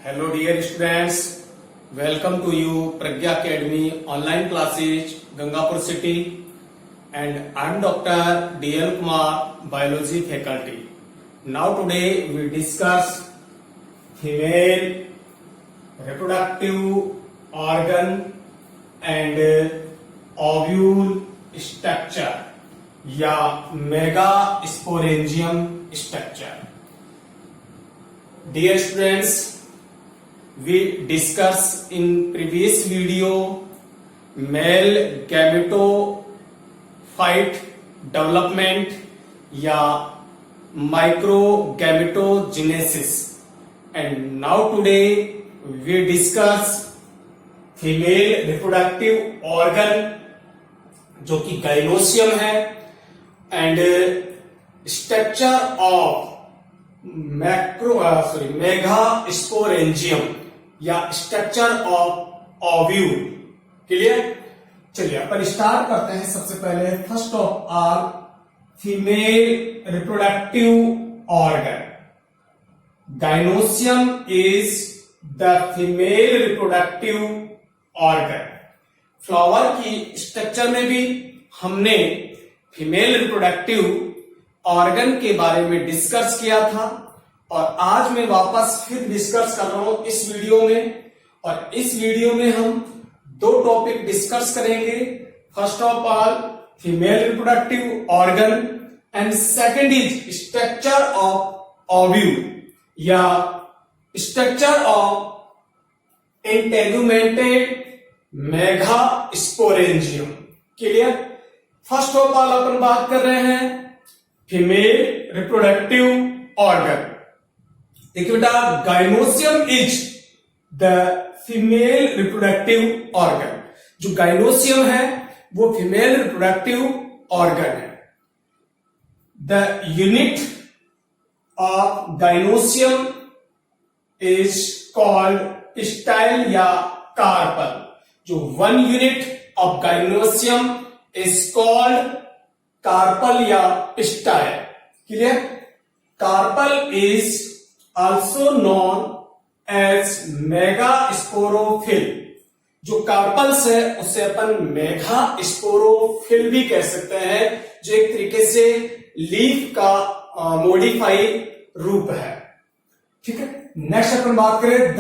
Hello dear students, welcome to you Pragya Academy online classes Gangapur city, and I am Dr. D.L. Kumar, biology faculty. Now today we discuss female reproductive organ and ovule structure या megasporangium structure. Dear students, we discussed in previous video male gametophyte development या microgametogenesis, and now today we discuss female reproductive organ जो कि gynoecium है and structure of megasporangium या structure of ovule. Clear? चलिए अपन start करते हैं. सबसे पहले first of all female reproductive organ. Gynoecium is the female reproductive organ. Flower की स्ट्रक्चर में भी हमने फीमेल रिप्रोडक्टिव ऑर्गन के बारे में डिस्कस किया था, और आज मैं वापस फिर डिस्कस कर रहा हूं इस वीडियो में. और इस वीडियो में हम दो टॉपिक डिस्कस करेंगे. First of all female reproductive organ and second is structure of ovule या structure of integumented megasporangium. Clear? First of all अपन बात कर रहे हैं फीमेल रिप्रोडक्टिव ऑर्गन. देखिए बेटा, gynoecium is the female reproductive organ. जो गाइनोसियम है वो फीमेल रिप्रोडक्टिव ऑर्गन है. The unit of gynoecium is called style या कार्पल. जो one unit of gynoecium is called carpel या style. Clear? Carpel is also known as megasporophyll. जो carpels है उसे अपन मेगास्पोरोफिल भी कह सकते हैं, जो एक तरीके से लीफ का मॉडिफाइड रूप है. ठीक है. नेक्स्ट अपन बात करें द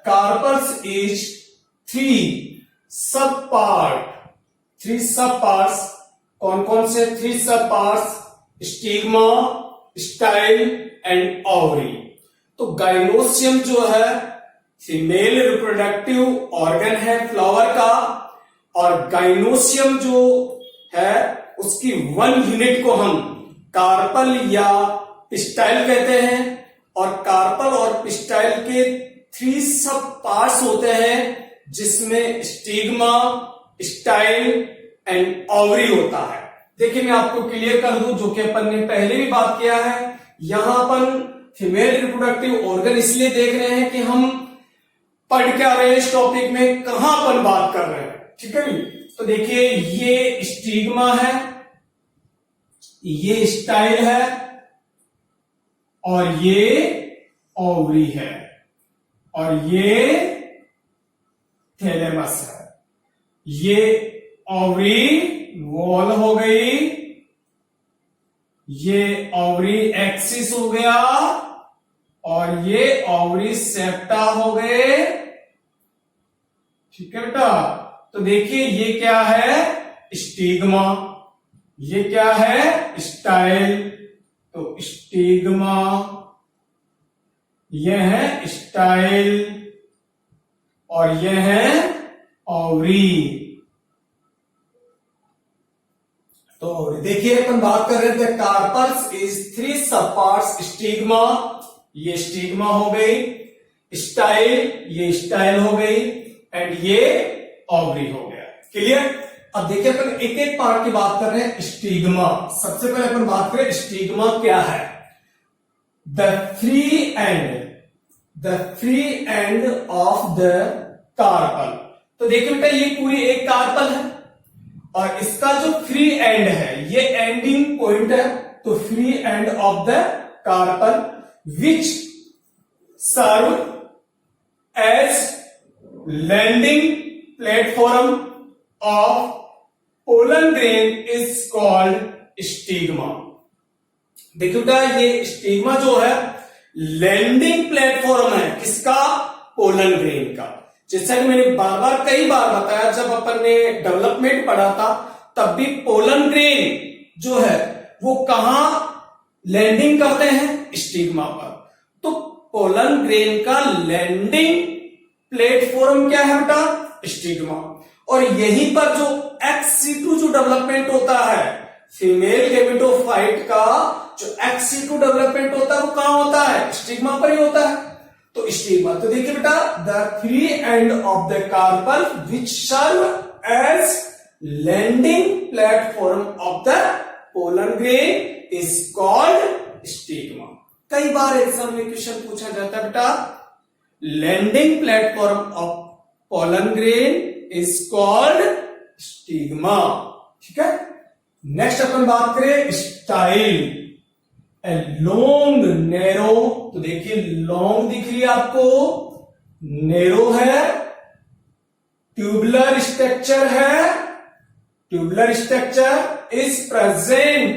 कार्पल्स इज थ्री सब पार्ट्स. कौन कौन से थ्री सब parts? Stigma, style and ovary. तो गाइनोसियम जो है फीमेल रिप्रोडक्टिव ऑर्गन है फ्लावर का, और गाइनोसियम जो है उसकी वन यूनिट को हम कार्पल या स्टाइल कहते हैं, और कार्पल और स्टाइल के थ्री सब पार्ट्स होते हैं जिसमें स्टिग्मा, स्टाइल एंड ओवरी होता है. देखिए मैं आपको क्लियर कर दूं, जो कि अपन ने पहले भी बात किया है. यहां अपन फीमेल रिप्रोडक्टिव ऑर्गन इसलिए देख रहे हैं कि हम पढ़ के आ रहे हैं इस टॉपिक में कहां अपन बात कर रहे हैं. ठीक है. तो देखिए ये स्टिग्मा है, ये स्टाइल है, और ये ओवरी है, और ये थैलेमस है. ये ओवरी वॉल हो गई, ये ओवरी एक्सिस हो गया, और ये ओवरी सेप्टा हो गए. ठीक है बेटा. तो देखिए ये क्या है? स्टिग्मा. ये क्या है? स्टाइल. तो स्टिग्मा, ये है स्टाइल, और ये है ओवरी. तो देखिए अपन बात कर रहे थे कार्पल्स इज थ्री सब पार्ट्स. स्टिग्मा, ये स्टिग्मा हो गई, स्टाइल, ये स्टाइल हो गई, एंड ये ओवरी हो गया. क्लियर? अब देखिए अपन एक एक पार्ट की बात कर रहे हैं. स्टिग्मा. सबसे पहले अपन बात करें स्टिग्मा क्या है. The free end of the carpel. तो देखिए बेटा ये पूरी एक कार्पल है, और इसका जो फ्री एंड है ये एंडिंग पॉइंट है. तो free end of the carpel which serve as landing platform of pollen grain is called stigma. देखिए बेटा, ये स्टिग्मा जो है लैंडिंग प्लेटफॉर्म है किसका? पोलन ग्रेन का। जैसा कि मैंने कई बार बताया, जब अपन ने डेवलपमेंट पढ़ा था तब भी पोलन ग्रेन जो है वो कहां लैंडिंग करते हैं? स्टिग्मा पर। तो पोलन ग्रेन का लैंडिंग प्लेटफॉर्म क्या है बेटा? स्टिग्मा। और यहीं पर जो XC2 जो डेवलपमेंट होता है फीमेल गेमेटोफाइट का, जो XC2 डेवलपमेंट होता है वो कहां होता है? स्टिग्मा पर ही होता है। तो स्टिग्मा, तो देखिए बेटा, the free end of the carpel which serve as landing platform of the pollen grain is called stigma. कई बार एग्जाम में क्वेश्चन पूछा जाता है बेटा, landing platform of pollen grain is called stigma. ठीक है। नेक्स्ट अपन बात करें स्टाइल। ए लॉन्ग नैरो, तो देखिए लॉन्ग दिख रही है आपको, नैरो है, ट्यूबुलर स्ट्रक्चर है, ट्यूबुलर स्ट्रक्चर इज प्रेजेंट,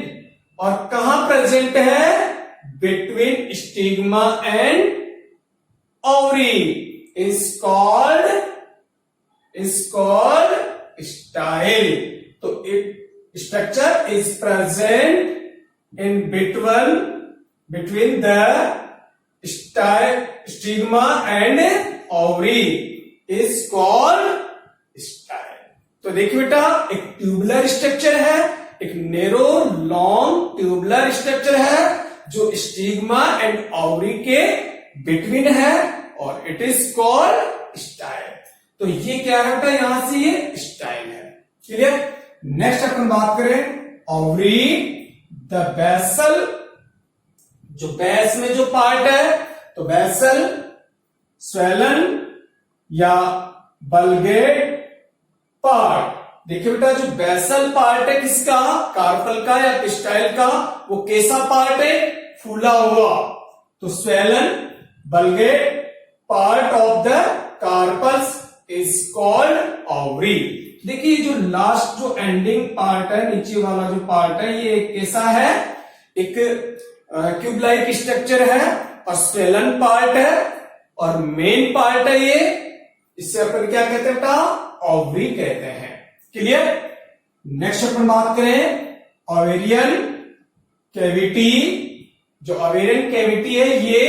और कहां प्रेजेंट है? Between stigma and ovary is called style. तो structure is present in between the stigma and ovary is called style. तो देखिए बेटा, एक ट्यूबुलर स्ट्रक्चर है, एक नैरो लॉन्ग ट्यूबुलर स्ट्रक्चर है जो स्टिग्मा एंड ओवरी के बिटवीन है, और इट इज कॉल्ड स्टाइल। तो ये क्या है बेटा? यहां से ये स्टाइल है। क्लियर। नेक्स्ट अपन बात करें ओवरी, द बेसल, जो बेस में जो पार्ट है, तो बेसल, स्वेलन या बल्गेट पार्ट। देखिए बेटा, जो बेसल पार्ट है किसका? कार्पल का या पिस्टाइल का, वो कैसा पार्ट है? फूला हुआ। तो swollen bulged part of the carpels is called ovary. देखिए जो लास्ट जो एंडिंग पार्ट है, नीचे वाला जो पार्ट है, ये कैसा है? एक क्यूब लाइक स्ट्रक्चर है, और स्वेलन पार्ट है, और मेन पार्ट है ये, इससे अपन क्या कहते हैं बेटा? ओवरी कहते हैं। क्लियर। नेक्स्ट अपन बात करें ओवेरियन कैविटी। जो ओवेरियन कैविटी है ये,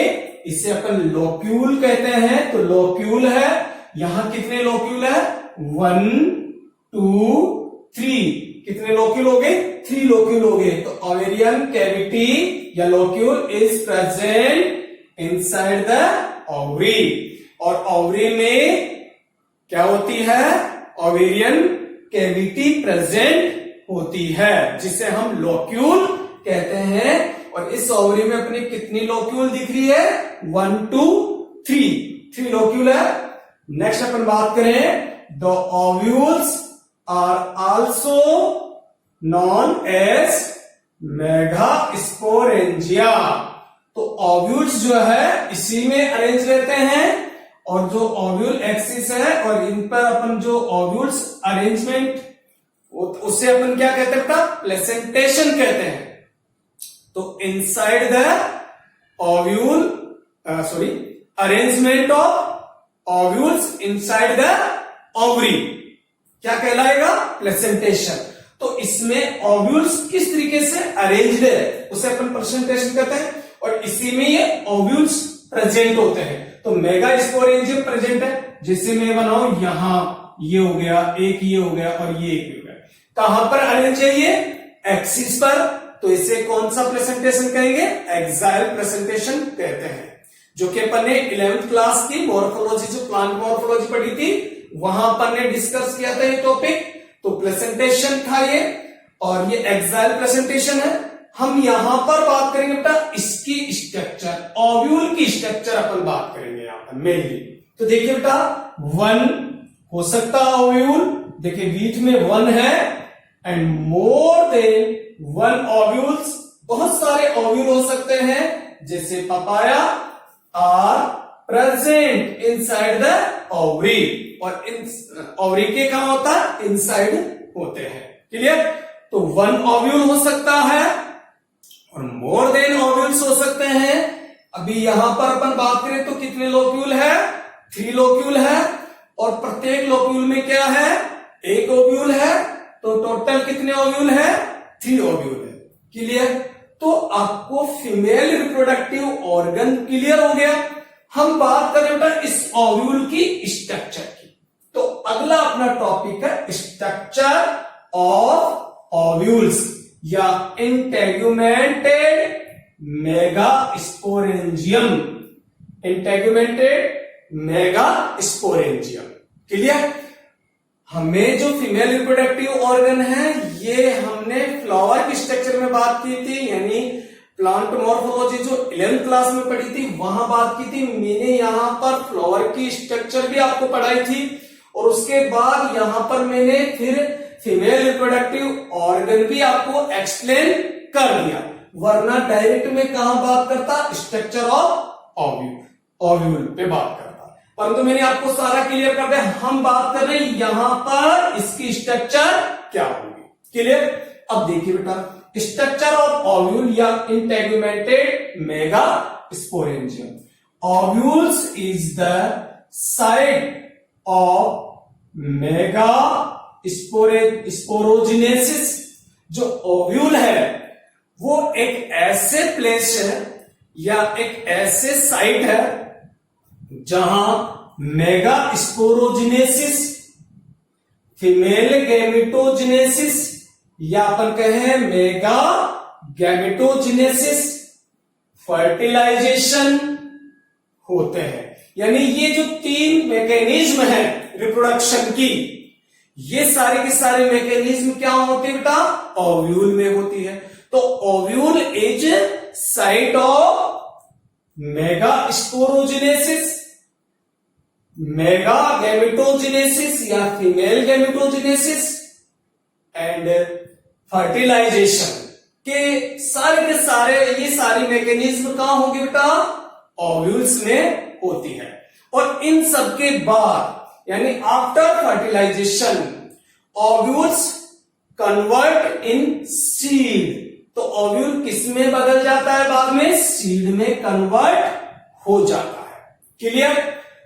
इसे अपन लोक्यूल कहते हैं। तो लोक्यूल है, यहां कितने लोक्यूल है? 1 2 3। कितने लोक्यूल हो गए? 3 लोक्यूल हो गए। तो ओवेरियन कैविटी या locule is present inside the ovary, और ओवरी में क्या होती है? ओवेरियन कैविटी प्रेजेंट होती है, जिसे हम लोक्यूल कहते हैं। और इस ओवरी में अपनी कितनी लोक्यूल दिख रही है? 1 2 3 लोक्यूल है। नेक्स्ट अपन बात करें, the ovules are also known as megasporangia. तो ओव्यूल्स जो है इसी में अरेंज रहते हैं, और जो ओव्यूल एक्सिस है, और इन पर अपन जो ओव्यूल्स अरेंजमेंट, उससे अपन क्या कहते हैं बेटा? प्लेसेंटेशन कहते हैं। तो inside the ovule, arrangement of ovules inside the ovary क्या कहलाएगा? प्लेसेंटेशन। तो इसमें ओव्यूल्स किस तरीके से अरेंज्ड है उसे अपन प्रेजेंटेशन कहते हैं, और इसी में ये ओव्यूल्स प्रेजेंट होते हैं। तो मेगास्पोरेंजियम प्रेजेंट है, जैसे मैं बनाऊं यहां, ये हो गया एक, ये हो गया, और ये एक हो गया। कहां पर अरेंज है ये? एक्सिस पर। तो इसे कौन सा प्रेजेंटेशन कहेंगे? एक्साइल प्रेजेंटेशन कहते हैं, जो कि अपन ने 11th क्लास की मॉर्फोलॉजी, जो प्लांट मॉर्फोलॉजी पढ़ी थी, वहां अपन ने डिस्कस किया था ये टॉपिक। तो प्रेजेंटेशन था ये, और ये एक्साइल प्रेजेंटेशन है। हम यहां पर बात करेंगे बेटा इसकी स्ट्रक्चर, ओव्यूल की स्ट्रक्चर अपन बात करेंगे यहां पर मेनली। तो देखिए बेटा 1 हो सकता है ओव्यूल, देखिए बीच में 1 है, एंड मोर देन 1 ओव्यूल्स, बहुत सारे ओव्यूल हो सकते हैं, जैसे papaya are present inside the ovary, और इन ओवरी के कहां होता है, इनसाइड होते हैं। क्लियर? तो वन ओव्यूल हो सकता है और मोर देन ओव्यूल्स हो सकते हैं। अभी यहां पर अपन बात करें तो कितने लोक्यूल है, 3 लोक्यूल है, और प्रत्येक लोक्यूल में क्या है, एक ओव्यूल है, तो टोटल कितने ओव्यूल है, 3 ओव्यूल है। क्लियर? तो आपको फीमेल रिप्रोडक्टिव ऑर्गन क्लियर हो गया। हम बात करें बेटा इस ओव्यूल की स्ट्रक्चर की, तो अगला अपना टॉपिक है स्ट्रक्चर ऑफ ओव्यूल्स या इंटेगुमेंटेड मेगास्पोरेंजियम, इंटेगुमेंटेड मेगास्पोरेंजियम। क्लियर? हमें जो फीमेल रिप्रोडक्टिव ऑर्गन है ये हमने फ्लावर की स्ट्रक्चर में बात की थी, यानी प्लांट मॉर्फोलॉजी जो 11th क्लास में पढ़ी थी वहां बात की थी। मैंने यहां पर फ्लावर की स्ट्रक्चर भी आपको पढ़ाई थी, और उसके बाद यहां पर मैंने फिर फीमेल रिप्रोडक्टिव ऑर्गन भी आपको एक्सप्लेन कर दिया, वरना डायरेक्ट में कहां बात करता, स्ट्रक्चर ऑफ ओव्यूल पे बात करता। परंतु मैंने आपको सारा क्लियर कर दिया। हम बात कर रहे हैं यहां पर इसकी स्ट्रक्चर क्या होगी। क्लियर? अब देखिए बेटा, स्ट्रक्चर ऑफ ओव्यूल या integumented megasporangium. Ovules is the site of megasporogenesis. जो ओव्यूल है वो एक ऐसे प्लेस है या एक ऐसे साइट है जहां मेगा स्पोरोजिनेसिस, फीमेल गैमेटोजिनेसिस या अपन कहें मेगा गैमेटोजिनेसिस, फर्टिलाइजेशन होते हैं। यानी ये जो 3 मैकेनिज्म है रिप्रोडक्शन की, ये सारे के सारे मैकेनिज्म क्या होते हैं बेटा, ओव्यूल में होती है। तो ovule is site of megasporogenesis, megagametogenesis या फीमेल गैमेटोजिनेसिस एंड फर्टिलाइजेशन के सारे ये सारी मैकेनिज्म कहां होगी बेटा, ओव्यूल्स में होती है। और इन सब के बाद यानी after fertilisation ovules convert in seed. तो ओव्यूल किस में बदल जाता है, बाद में सीड में कन्वर्ट हो जाता है। क्लियर?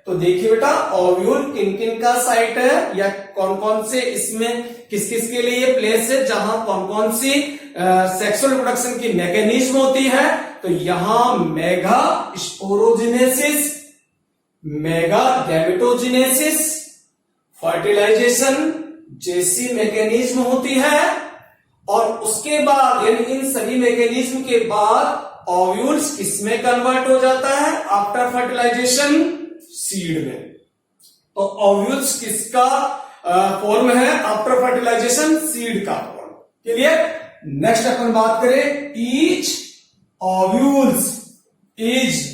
तो देखिए बेटा, ओव्यूल किन किन का साइट है या कौन कौन से इसमें किस किस के लिए प्लेस है जहां कौन कौन सी सेक्सुअल रिप्रोडक्शन की मैकेनिज्म होती है। तो यहां मेगा स्पोरोजिनेसिस, मेगा गैमेटोजिनेसिस, फर्टिलाइजेशन जैसी मैकेनिज्म होती है। और उसके बाद यानी इन सभी मैकेनिज्म के बाद ओव्यूल्स किसमें कन्वर्ट हो जाता है, आफ्टर फर्टिलाइजेशन सीड में। तो ओव्यूल्स किसका फॉर्म है, आफ्टर फर्टिलाइजेशन सीड का फॉर्म। क्लियर? नेक्स्ट अपन बात करें, each ovules is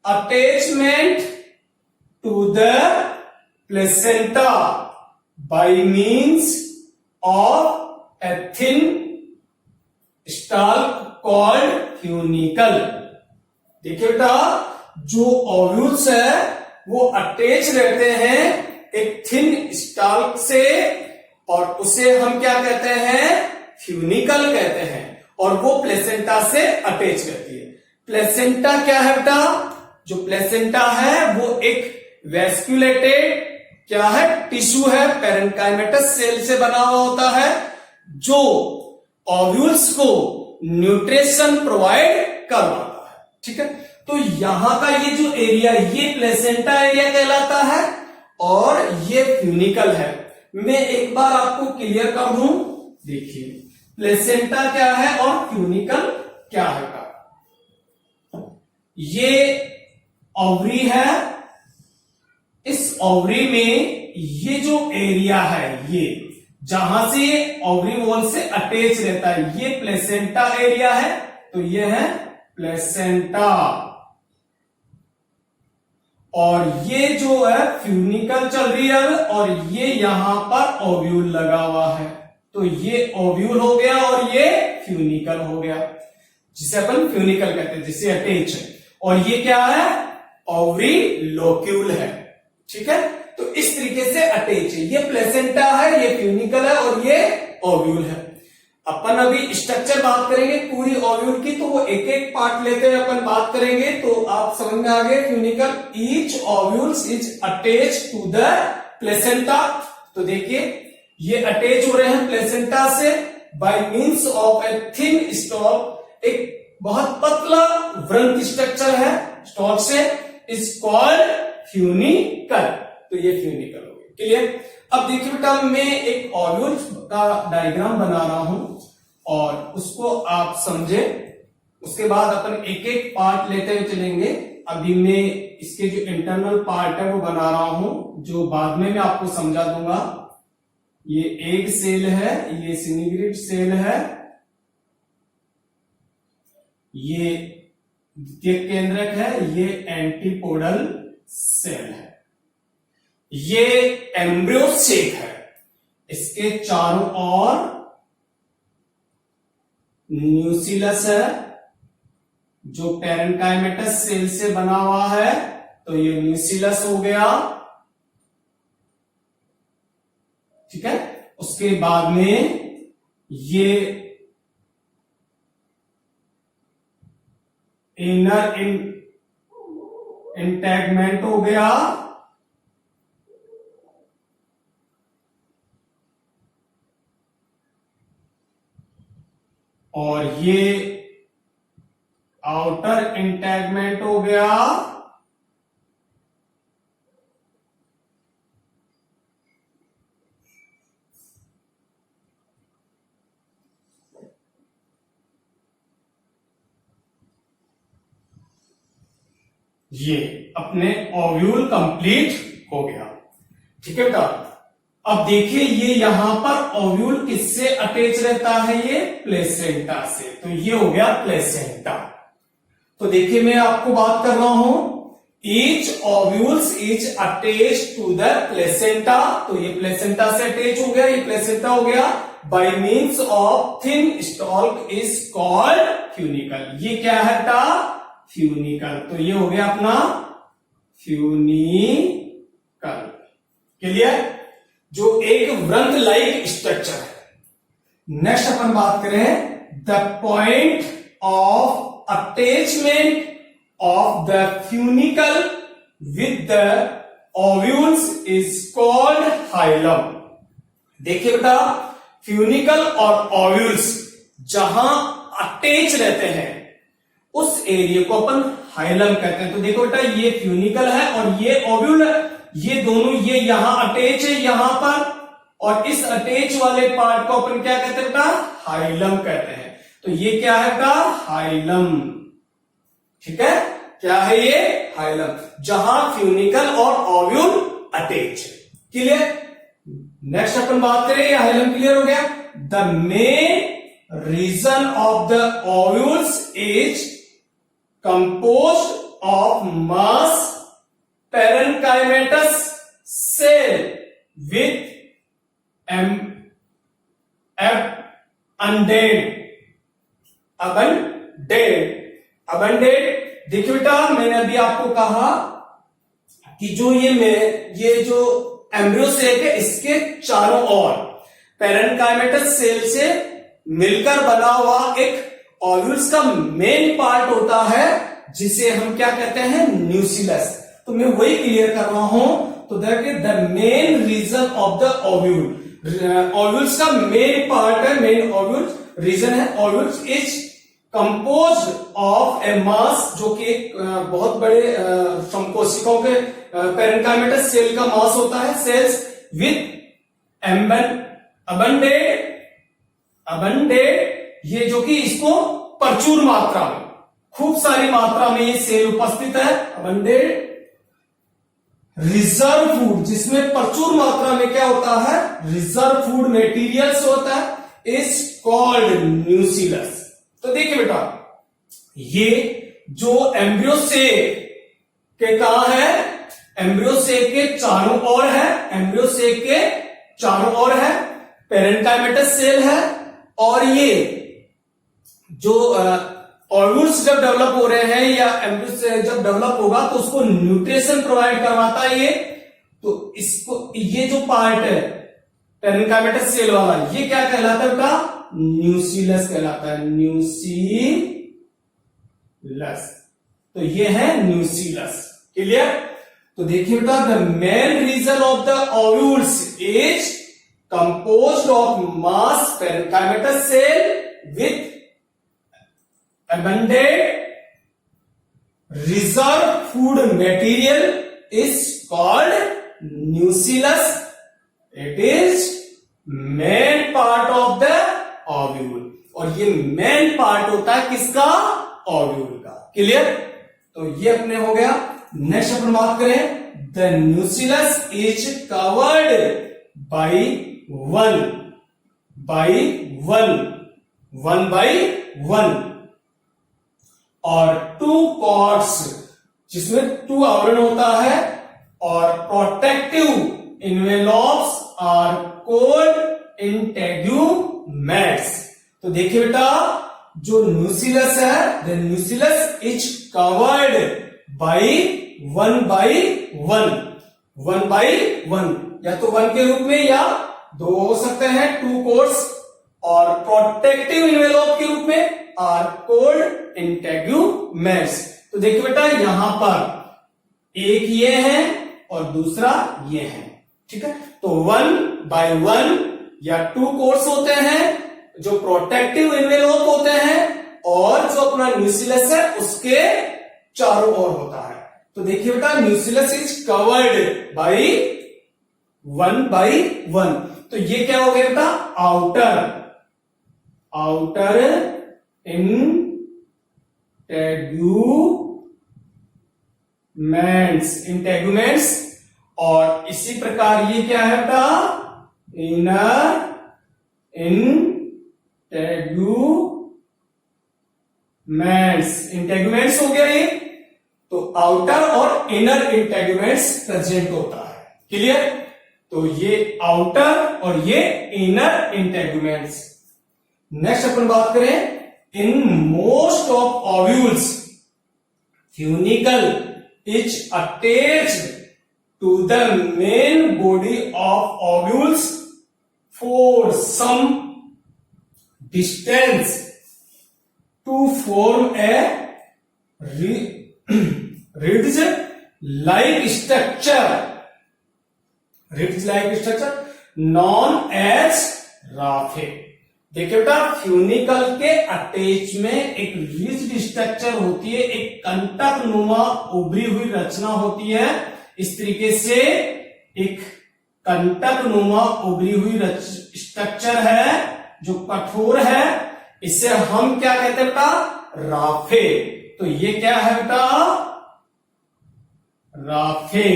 attachment to the placenta by means of a thin stalk called funicle। देखिए बेटा, जो ओव्यूल्स है वो अटैच रहते हैं एक थिन स्टाल्क से, और उसे हम क्या कहते हैं, फ्यूनिकल कहते हैं, और वो प्लेसेंटा से अटैच रहती है। प्लेसेंटा क्या है बेटा, जो प्लेसेंटा है वो एक वेस्क्यूलेटेड क्या है, टिश्यू है, पैरेन्काइमेटस सेल से बना हुआ होता है, जो ओव्यूल्स को न्यूट्रिशन प्रोवाइड करवाता है। ठीक है? तो यहां का ये जो एरिया, ये प्लेसेंटा एरिया कहलाता है और ये फ्यूनिकल है। मैं एक बार आपको क्लियर कर दूं, देखिए प्लेसेंटा क्या है और फ्यूनिकल क्या है का। ये ओवरी है, इस ओवरी में ये जो एरिया है, ये जहां से ओवरी वॉल से अटैच रहता है, ये प्लेसेंटा एरिया है। तो ये है प्लेसेंटा, और ये जो है फ्यूनिकल चल रही है, और ये यहां पर ओव्यूल लगा हुआ है। तो ये ओव्यूल हो गया और ये फ्यूनिकल हो गया, जिसे अपन फ्यूनिकल कहते हैं, जिसे अटैच है। और ये क्या है, ओवरी लोक्यूल है। ठीक है, तो इस तरीके से अटैच है। ये प्लेसेंटा है, ये फ्यूनिकल है और ये ओव्यूल है। अपन अभी स्ट्रक्चर बात करेंगे पूरी ओव्यूल की, तो वो एक एक पार्ट लेते हुए अपन बात करेंगे, तो आप समझ में आ गए। Funicle, each ovules is attach to the placenta. तो देखिए ये अटैच हो रहे हैं प्लेसेंटा से by means of a thin stalk. एक बहुत पतला व्रंत स्ट्रक्चर है स्टॉक से, इज कॉल्ड फ्यूनिकल। तो ये फ्यूनिकल हो गया। क्लियर? अब देखिए बेटा, मैं एक ओव्यूल का डायग्राम बना रहा हूं और उसको आप समझे, उसके बाद अपन एक एक पार्ट लेते हुए चलेंगे। अभी मैं इसके जो इंटरनल पार्ट है वो बना रहा हूं, जो बाद में मैं आपको समझा दूंगा। ये एग सेल है, ये सिनिग्रिड सेल है, ये द्वितीयक केंद्रक है, ये एंटीपोडल सेल है, ये एम्ब्रियो सेक है। इसके चारों ओर न्यूसिलस है जो पैरेन्काइमेटस सेल से बना हुआ है, तो ये न्यूसिलस हो गया। ठीक है, उसके बाद में ये इनर इंटैगमेंट हो गया, और ये आउटर इंटैगमेंट हो गया, ये अपने ओव्यूल कंप्लीट हो गया। ठीक है बेटा, अब देखिए ये यहां पर ओव्यूल किससे अटैच रहता है? ये प्लेसेंटा से। तो ये हो गया प्लेसेंटा। तो देखिए मैं आपको बात कर रहा हूं, each ovules is attach to the placenta. तो ये प्लेसेंटा से अटैच हो गया, ये प्लेसेंटा हो गया। Bye means of thin stock is called funicle. ये क्या है बेटा? फ्यूनिकल। तो ये हो गया अपना फ्यूनिकल। क्लियर? जो एक व्रंत लाइक स्ट्रक्चर है। नेक्स्ट अपन बात करें the point of attachment of the funicle with the ovules is called hilum. देखिए बेटा, फ्यूनिकल और ओव्यूल्स जहां अटैच रहते हैं उस एरिया को अपन हाइलम कहते हैं। तो देखो बेटा, ये फ्यूनिकल है और ये ओव्यूल है, ये दोनों ये यहां अटैच है यहां पर, और इस अटैच वाले पार्ट को अपन क्या कहते हैं बेटा? हाइलम कहते हैं। तो ये क्या है बेटा? हाइलम। ठीक है, क्या है ये? हाइलम, जहां फ्यूनिकल और ओव्यूल अटैच है। क्लियर? नेक्स्ट अपन बात करें, ये हाइलम क्लियर हो गया। The main region of the ovules is composed of mass parenchymatous cell with abundant। देखिए बेटा, मैंने अभी आपको कहा कि जो ये जो एम्ब्रियो सेक है, इसके चारों ओर पैरेन्काइमेटस सेल से मिलकर बना हुआ एक ओव्यूल्स का मेन पार्ट होता है, जिसे हम क्या कहते हैं? न्यूसिलस। तो मैं वही क्लियर कर रहा हूं। तो that the main region of the ovule, ovules का मेन पार्ट है, मेन ओव्यूल रीजन है। Ovules is composed of a mass, जो कि बहुत बड़े कोशिकाओं के पैरेन्काइमेटस सेल का मास होता है, सेल्स विद अबंडेड, ये जो कि इसको प्रचुर मात्रा में, खूब सारी मात्रा में ये सेल उपस्थित है। अबंडेड रिजर्व फूड, जिसमें प्रचुर मात्रा में क्या होता है? रिजर्व फूड मेटीरियल्स होता है, इज कॉल्ड न्यूसिलस। तो देखिए बेटा, ये जो एम्ब्रियो सेक के कहा है? एम्ब्रियो सेक के चारों ओर है, एम्ब्रियो सेक के चारों ओर है, पैरेन्काइमेटस सेल है, और ये जो ओव्यूल्स जब डेवलप हो रहे हैं या एम्ब्रियो से जब डेवलप होगा तो उसको न्यूट्रिशन प्रोवाइड करवाता है ये। तो इसको ये जो पार्ट है पेरेन्काइमेटस सेल वाला, ये क्या कहलाता है बेटा? न्यूसीलस कहलाता है, न्यूसीलस। तो ये है न्यूसीलस। क्लियर? तो देखिए बेटा, the main region of the ovules is composed of mass parenchymatous cell with abundant reserve food material is called nucellus. It is main part of the ovule, और ये मेन पार्ट होता है किसका? ओव्यूल का। Clear? तो ये अपने हो गया। नेक्स्ट अपन बात करें, the nucellus is covered by one और टू कॉर्ड्स, जिसमें टू आवरण होता है, और protective envelopes are called integuments. तो देखिए बेटा, जो न्यूसीलस है, the nucellus is covered by one, या तो वन के रूप में या दो हो सकते हैं, टू कोर्स, और प्रोटेक्टिव इन्वेलॉप के रूप में आर कोल्ड इंटेग्यूमेंट्स। तो देखिए बेटा, यहां पर एक ये है और दूसरा ये है। ठीक है? तो 1/1 या टू कोर्स होते हैं जो प्रोटेक्टिव इन्वेलॉप होते हैं, और जो अपना न्यूसीलस है उसके चारों ओर होता है। तो देखिए बेटा, न्यूसीलस इज कवर्ड बाई 1/1। तो ये क्या हो गया बेटा? आउटर इंटेग्यूमेंट्स, और इसी प्रकार ये क्या है बेटा? इनर इंटेग्यूमेंट्स हो गया ये। तो आउटर और इनर इंटेग्यूमेंट्स प्रेजेंट होता है। क्लियर? तो ये आउटर और ये इनर इंटेग्यूमेंट्स। नेक्स्ट अपन बात करें, in most of ovules funicle is attached to the main body of ovules for some distance to form a ridge like structure known as raphe. देखिए बेटा, फ्यूनिकल के अटैच में एक रिज्ड स्ट्रक्चर होती है, एक कंटक नुमा उभरी हुई रचना होती है। इस तरीके से एक कंटक नुमा उभरी हुई स्ट्रक्चर है जो कठोर है, इसे हम क्या कहते हैं बेटा? राफे। तो ये क्या है बेटा? राफे।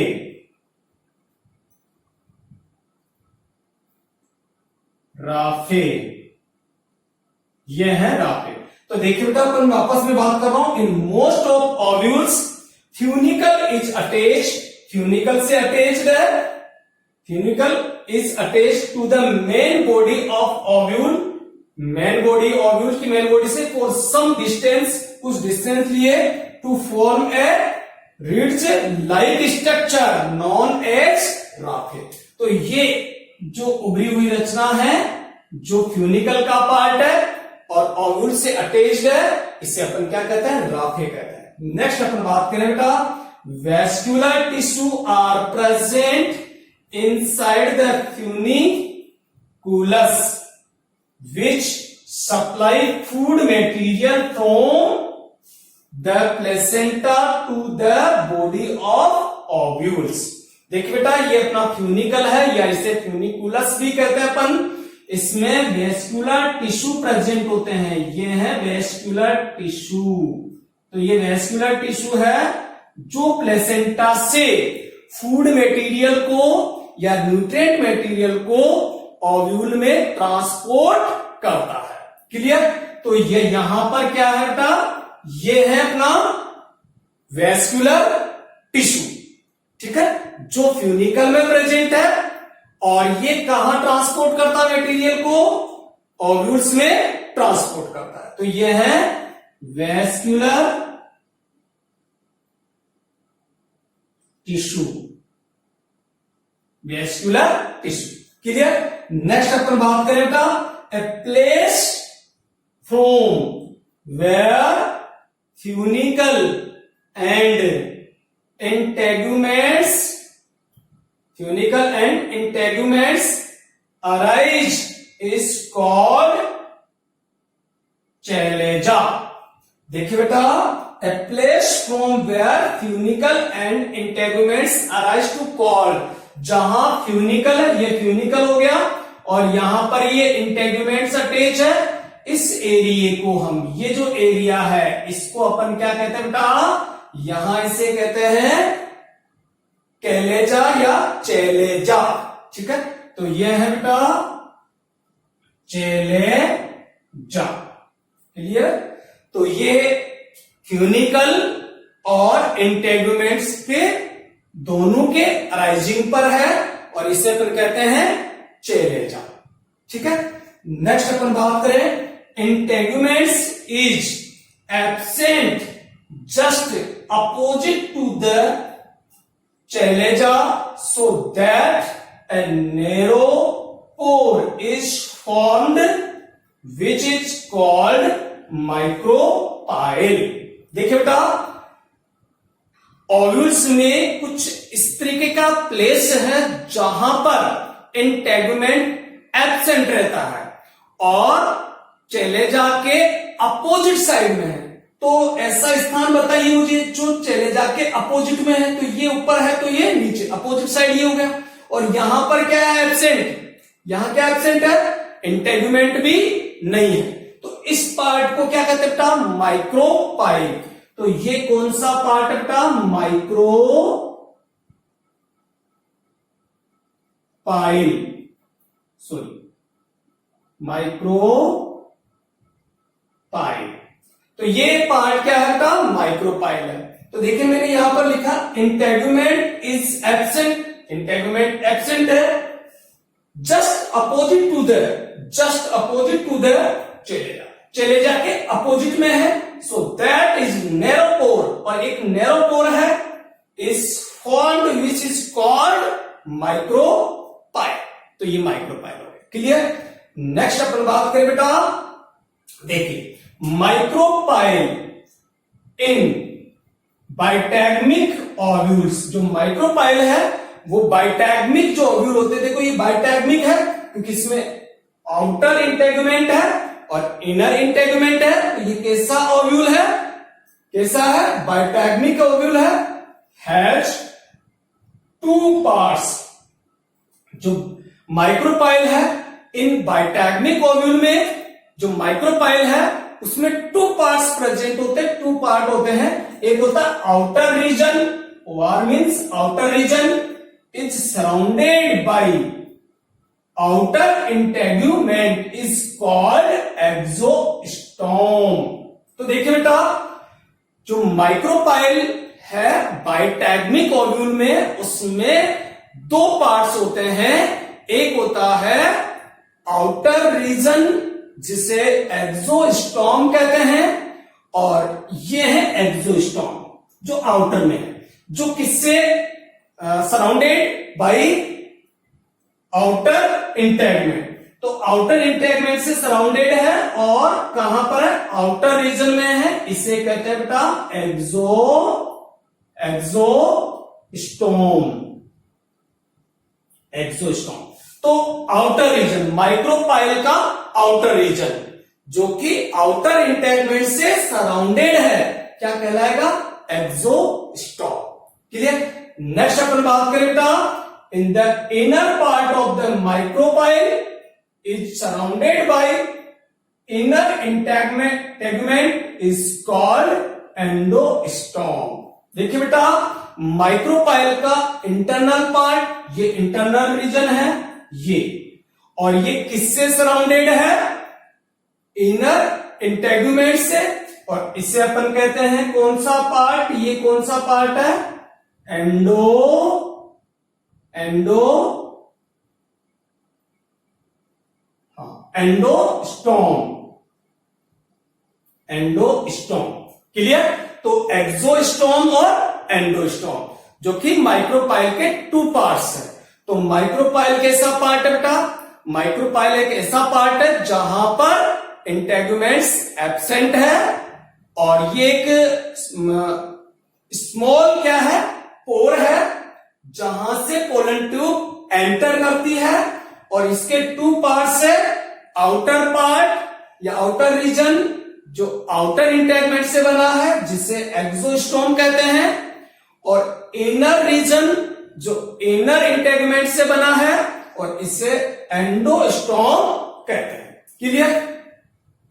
ये है राफे। तो देखिए बेटा, अपन वापस में बात कर रहा हूं, in most of ovules funicle is attach, funicle से अटैच्ड है, funicle is attached to the main body of ovule, main body ovule की मेन बॉडी से फॉर सम डिस्टेंस, कुछ डिस्टेंस लिए, to form a ridge like structure known as raphe. तो ये जो उभरी हुई रचना है, जो फ्यूनिकल का पार्ट है और ओव्यूल से अटैच्ड है, इसे अपन क्या कहते हैं? राफे कहते हैं। नेक्स्ट अपन बात करें बेटा, vascular tissue are present inside the funiculus which supply food material from the placenta to the body of ovules. देखिए बेटा, ये अपना फ्यूनिकल है या इसे फ्यूनिकुलस भी कहते हैं अपन। इसमें वेस्कुलर टिश्यू प्रेजेंट होते हैं, ये है वेस्कुलर टिश्यू। तो ये वेस्कुलर टिश्यू है जो प्लेसेंटा से फूड मटेरियल को या न्यूट्रिएंट मटेरियल को ओव्यूल में ट्रांसपोर्ट करता है। क्लियर? तो ये यहां पर क्या है बेटा? ये है अपना वेस्कुलर टिश्यू। ठीक है, जो फ्यूनिकल में प्रेजेंट है, और ये कहां ट्रांसपोर्ट करता है मटेरियल को? ओव्यूल्स में ट्रांसपोर्ट करता है। तो ये है vascular tissue, vascular tissue. Clear. Next अपन बात करें बेटा, a place from where funicle and integuments, funicle and integuments arise is called chalaza. देखिए बेटा, a place from where funicle and integuments arise to call, जहां फ्यूनिकल है, ये funicle हो गया, और यहां पर ये इंटेगुमेंट्स अटैच है, इस एरिया को हम, ये जो एरिया है इसको अपन क्या कहते हैं बेटा, यहां इसे कहते हैं कैलेजा या चैलेजा। ठीक है, तो ये है बेटा चैलेजा। क्लियर। तो ये फ्यूनिकल और इंटेगुमेंट्स के दोनों के अराइजिंग पर है, और इसे अपन कहते हैं चैलेजा। ठीक है। नेक्स्ट अपन बात करें, integuments is absent just opposite to the chalaza, so that a narrow pore is formed which is called micropyle. देखिए बेटा, ओव्यूल्स में कुछ इस तरीके का प्लेस है जहां पर इंटेगुमेंट एब्सेंट रहता है और चैलेजा के अपोजिट साइड में है। तो ऐसा स्थान बताइए मुझे जो चैलेजा के अपोजिट में है। तो ये ऊपर है, तो ये नीचे, अपोजिट साइड ये हो गया। और यहां पर क्या है एब्सेंट, यहां क्या एब्सेंट है, इंटेगुमेंट भी नहीं है। तो इस पार्ट को क्या कहते हैं बेटा, माइक्रोपाइल। तो ये कौन सा पार्ट है बेटा, माइक्रोपाइल, सॉरी माइक्रोपाइल। तो ये पार्ट क्या है बेटा, माइक्रोपाइल है। तो देखिए मैंने यहां पर लिखा integument is absent, integument absent है just opposite to the, just opposite to the chalaza, chalaza के अपोजिट में है। So that is narrow pore, और एक नैरो पोर है, is formed which is called micropyle. तो ये माइक्रोपाइल हो गया। क्लियर। नेक्स्ट अपन बात करें बेटा, देखिए माइक्रोपाइल इन बाइटैगमिक ओव्यूल्स, जो माइक्रोपाइल है वो बाइटैगमिक जो ओव्यूल होते, देखो ये बाइटैगमिक है क्योंकि इसमें आउटर इंटेगुमेंट है और इनर इंटेगुमेंट है। तो ये कैसा ओव्यूल है, कैसा है, बाइटैगमिक ओव्यूल है, हैज टू पार्ट्स। जो माइक्रोपाइल है, इन बाइटैगमिक ओव्यूल में जो माइक्रोपाइल है उसमें टू पार्ट्स प्रेजेंट होते हैं, टू पार्ट होते हैं। एक होता है outer region, or means outer region is surrounded by outer integument is called exostome. तो देखिए बेटा, जो माइक्रोपाइल है बाइटैगमिक ओव्यूल में, उसमें दो पार्ट्स होते हैं। एक होता है आउटर रीजन जिसे एक्सोस्टोम कहते हैं, और ये है एक्सोस्टोम जो आउटर में है, जो किससे सराउंडेड बाई आउटर इंटेगमेंट। तो आउटर इंटेगमेंट से सराउंडेड है और कहां पर है, आउटर रीजन में है, इसे कहते हैं बेटा एक्सोस्टोम, एक्सोस्टोम। तो आउटर रीजन, माइक्रोपाइल का आउटर रीजन जो कि आउटर इंटेगमेंट से सराउंडेड है, क्या कहलाएगा, एक्सोस्टोम। क्लियर। नेक्स्ट अपन बात करें बेटा, in the inner part of the micropyle is surrounded by inner integument is called endostom। देखिए बेटा, माइक्रोपाइल का इंटरनल पार्ट, ये इंटरनल रीजन है ये, और ये किससे सराउंडेड है, इनर इंटेगुमेंट से, और इसे अपन कहते हैं कौन सा पार्ट, ये कौन सा पार्ट है, एंडोस्टोम, एंडोस्टोम। क्लियर? तो एक्सोस्टोम और एंडोस्टोम, जो कि माइक्रोपाइल के 2 पार्ट्स है। तो माइक्रोपाइल कैसा पार्ट है बेटा? माइक्रोपाइल एक ऐसा पार्ट है जहां पर इंटेगुमेंट्स एब्सेंट है, और ये एक स्मॉल क्या है, पोर है, जहां से पोलन ट्यूब एंटर करती है। और इसके 2 पार्ट्स है, आउटर पार्ट या आउटर रीजन जो आउटर इंटेगमेंट से बना है जिसे एक्सोस्टोम कहते हैं, और इनर रीजन जो इनर इंटेगमेंट से बना है और इसे एंडोस्टोम कहते हैं। क्लियर?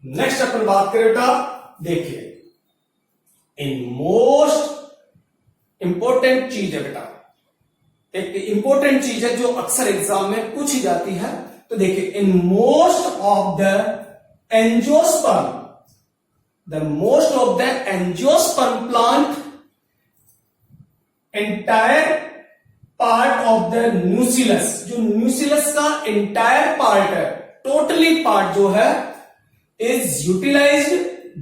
नेक्स्ट अपन बात करें बेटा, देखिए इन मोस्ट इंपॉर्टेंट चीज है बेटा, एक इंपॉर्टेंट चीज है जो अक्सर एग्जाम में पूछी जाती है। तो देखिए, in most of the angiosperm, the most of the angiosperm plant entire part of the nucellus, जो न्यूसिलस का एंटायर पार्ट है, टोटली पार्ट जो है, is utilised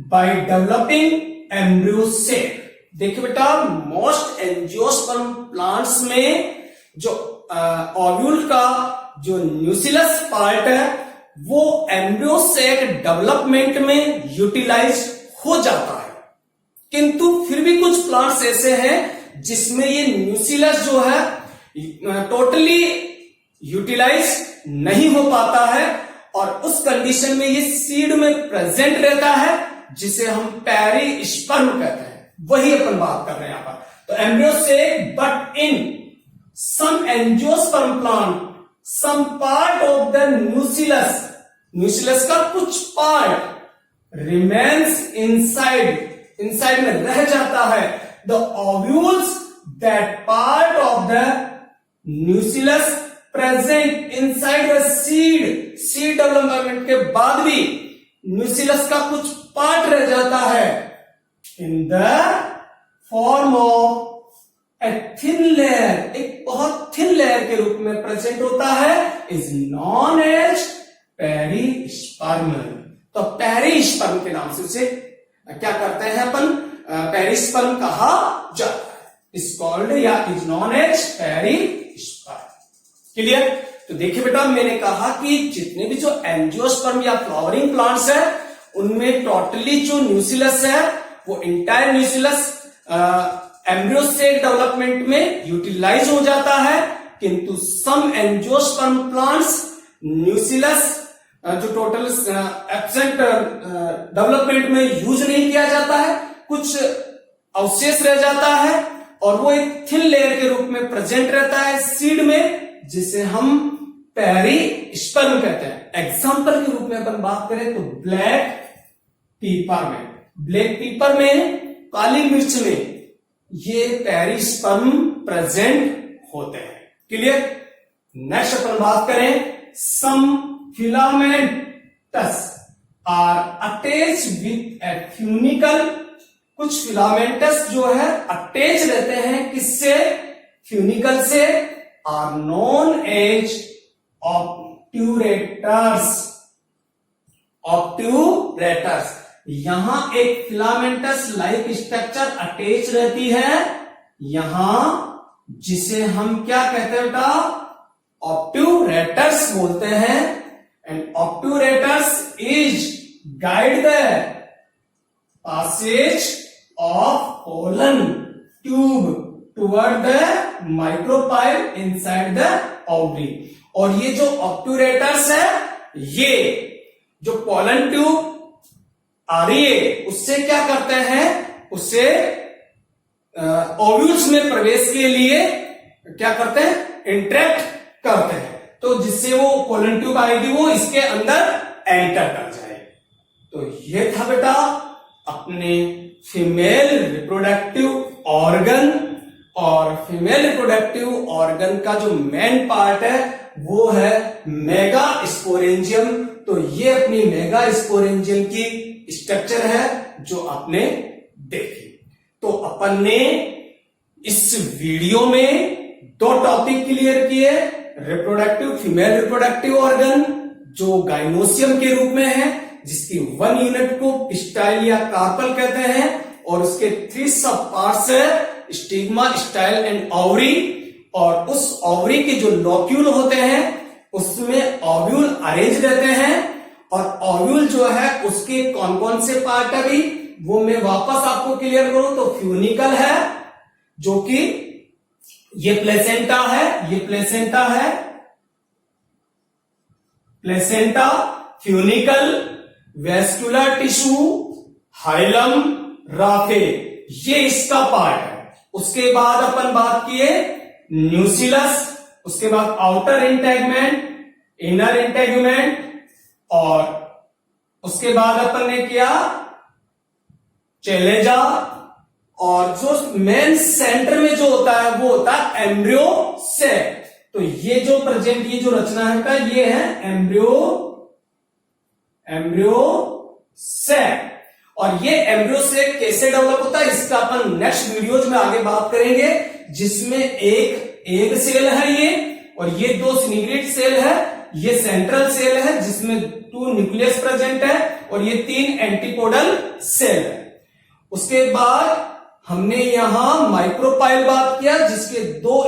by developing embryo sac. देखिए बेटा, मोस्ट एंजियोस्पर्म प्लांट्स में जो ओव्यूल का जो न्यूसिलस पार्ट है वो एम्ब्रियो सेक डेवलपमेंट में यूटिलाइज हो जाता है, किंतु फिर भी कुछ प्लांट्स ऐसे हैं जिसमें ये न्यूसिलस जो है टोटली यूटिलाइज नहीं हो पाता है, और उस कंडीशन में ये सीड में प्रेजेंट रहता है जिसे हम पेरिस्पर्म कहते हैं। वही अपन बात कर रहे हैं यहां पर। तो embryo sac, but in some angiosperm plant some part of the nucellus, nucellus का कुछ पार्ट रिमेन्स इनसाइड में रह जाता है। The ovules that part of the nucellus present inside the seed development के बाद भी न्यूसिलस का कुछ पार्ट रह जाता है in the form of a thin layer, एक बहुत थिन लेयर के रूप में प्रेजेंट होता है, इज नॉन एज पेरिस्पर्म। तो पेरिस्पर्म के नाम से उसे क्या करते हैं अपन, पेरिस्पर्म कहा जाता है, इज कॉल्ड या is known as perisperm. Clear? तो देखिए बेटा, मैंने कहा कि जितने भी जो एंजियोस्पर्म या फ्लावरिंग प्लांट्स है उनमें टोटली जो न्यूसिलस है वो इंटायर न्यूसिलस एम्ब्रियो सेक डेवलपमेंट में यूटिलाइज हो जाता है, किंतु सम एंजियोस्पर्म प्लांट्स न्यूसिलस जो टोटल एब्सेंट डेवलपमेंट में यूज नहीं किया जाता है, कुछ अवशेष रह जाता है और वो एक थिन लेयर के रूप में प्रेजेंट रहता है सीड में, जिसे हम पेरिस्पर्म कहते हैं। एग्जाम्पल के रूप में अपन बात करें तो ब्लैक पीपर में, काली मिर्च में ये पेरिस्पर्म प्रेजेंट होते हैं। क्लियर? नेक्स्ट अपन बात करें, some filaments are attach with a funicle, कुछ फिलामेंटस जो है अटैच रहते हैं किससे, फ्यूनिकल से, आर नोन एज ऑब्ट्यूरेटर्स। यहां एक फिलामेंटस लाइक स्ट्रक्चर अटैच रहती है यहां, जिसे हम क्या कहते हैं बेटा, ऑब्ट्यूरेटर्स बोलते हैं। And obturators is guide the passage of pollen tube toward the micropyle inside the ovary। और ये जो ऑब्ट्यूरेटर्स है, ये जो पोलन ट्यूब आ रही है उससे क्या करते हैं, उससे ओव्यूल्स में प्रवेश के लिए क्या करते हैं, इंटरेक्ट करते हैं, तो जिससे वो पोलन ट्यूब आएगी वो इसके अंदर एंटर कर जाए। तो ये था बेटा अपने फीमेल रिप्रोडक्टिव ऑर्गन, और फीमेल रिप्रोडक्टिव ऑर्गन का जो मेन पार्ट है वो है मेगा स्पोरेंजियम। तो ये अपनी मेगा स्पोरेंजियम की स्ट्रक्चर है जो आपने देखी। तो अपन ने इस वीडियो में 2 टॉपिक क्लियर किए, रिप्रोडक्टिव फीमेल रिप्रोडक्टिव ऑर्गन जो गाइनोसियम के रूप में है, जिसकी 1 यूनिट को पिस्टाइल या कार्पल कहते हैं, और उसके 3 सब पार्ट्स है स्टिग्मा, स्टाइल एंड ओवरी। और उस ओवरी के जो लोक्यूल होते हैं उसमें ओव्यूल अरेंज रहते हैं, और ओव्यूल जो है उसके कौन कौन से पार्ट है भी वो मैं वापस आपको क्लियर करूं तो फ्यूनिकल है, जो कि ये प्लेसेंटा है, ये प्लेसेंटा है, placenta, funicle, vascular tissue, hilum, Rafe, ये इसका पार्ट है। उसके बाद अपन बात किए न्यूसिलस, उसके बाद आउटर इंटेगमेंट, इनर इंटेगमेंट, और उसके बाद अपन ने किया चेलेजा, और जो मेन सेंटर में जो होता है वो होता है एम्ब्रियो सेक। तो ये जो प्रेजेंट ये जो रचना है का ये है एम्ब्रियो सेक। और ये एम्ब्रियो सेक कैसे डेवलप होता है इसका अपन नेक्स्ट वीडियोज में आगे बात करेंगे, जिसमें एक एग सेल है ये, और ये 2 सिनिग्रेट सेल है, ये सेंट्रल सेल है जिसमें 2 न्यूक्लियस प्रेजेंट है, और ये 3 एंटीपोडल सेल है। उसके बाद हमने यहां माइक्रोपाइल बात किया जिसके 2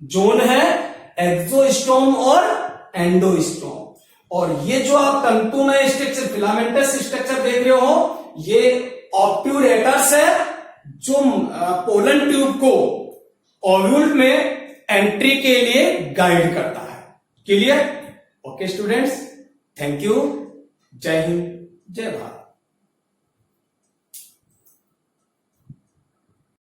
जोन है, एक्सोस्टोम और एंडोस्टोम। और ये जो आप तंतुमय स्ट्रक्चर, फिलामेंटस स्ट्रक्चर देख रहे हो, ये ऑब्ट्यूरेटर्स है जो पोलन ट्यूब को ओव्यूल में एंट्री के लिए गाइड करता है। Clear? Okay students, thank you. जय हिंद, जय भारत।